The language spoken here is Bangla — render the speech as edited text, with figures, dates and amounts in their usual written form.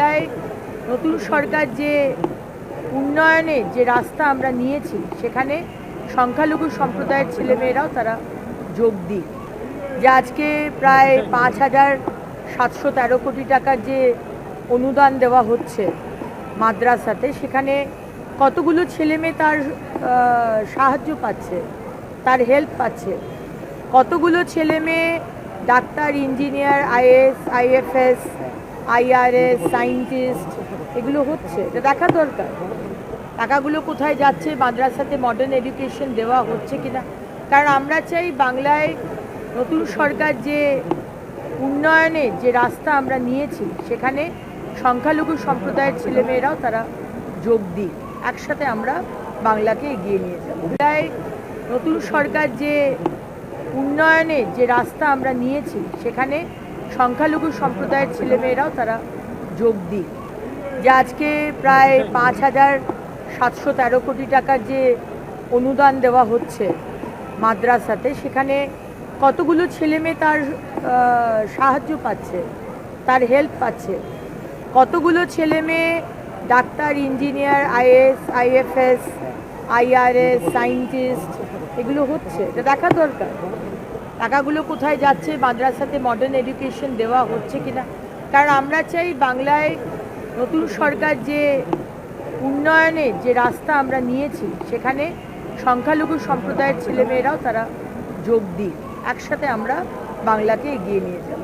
তাই নতুন সরকার যে উন্নয়নের যে রাস্তা আমরা নিয়েছি সেখানে সংখ্যালঘু সম্প্রদায়ের ছেলেমেয়েরাও তারা যোগ দিক। যে আজকে প্রায় 5,713 কোটি টাকার যে অনুদান দেওয়া হচ্ছে মাদ্রাসাতে, সেখানে কতগুলো ছেলেমেয়ে তার সাহায্য পাচ্ছে, তার হেল্প পাচ্ছে। কতগুলো ছেলেমেয়ে doctor, engineer, IAS, IFS, IRS, scientist এগুলো হচ্ছে, এটা দেখা দরকার। টাকাগুলো কোথায় যাচ্ছে, মাদ্রাসাতে মডার্ন এডুকেশন দেওয়া হচ্ছে কিনা। কারণ আমরা চাই বাংলায় নতুন সরকার যে উন্নয়নের যে রাস্তা আমরা নিয়েছি সেখানে সংখ্যালঘু সম্প্রদায়ের ছেলেমেয়েরাও তারা যোগ দিক, একসাথে আমরা বাংলাকে এগিয়ে নিয়ে যাব। তাই নতুন সরকার যে উন্নয়নের যে রাস্তা আমরা নিয়েছি সেখানে সংখ্যালঘু সম্প্রদায়ের ছেলেমেয়েরাও তারা যোগ দিক। যে আজকে প্রায় 5,713 কোটি টাকার যে অনুদান দেওয়া হচ্ছে মাদ্রাসাতে, সেখানে কতগুলো ছেলেমেয়ে তার সাহায্য পাচ্ছে, তার হেল্প পাচ্ছে। কতগুলো ছেলেমেয়ে doctor, engineer, IAS, IFS, IRS, scientist এগুলো হচ্ছে, এটা দেখা দরকার। টাকাগুলো কোথায় যাচ্ছে, মাদ্রাসাতে মডার্ন এডুকেশন দেওয়া হচ্ছে কিনা। কারণ আমরা চাই বাংলায় নতুন সরকার যে উন্নয়নের যে রাস্তা আমরা নিয়েছি সেখানে সংখ্যালঘু সম্প্রদায়ের ছেলেমেয়েরাও তারা যোগ দিক, একসাথে আমরা বাংলাকে এগিয়ে নিয়ে যাব।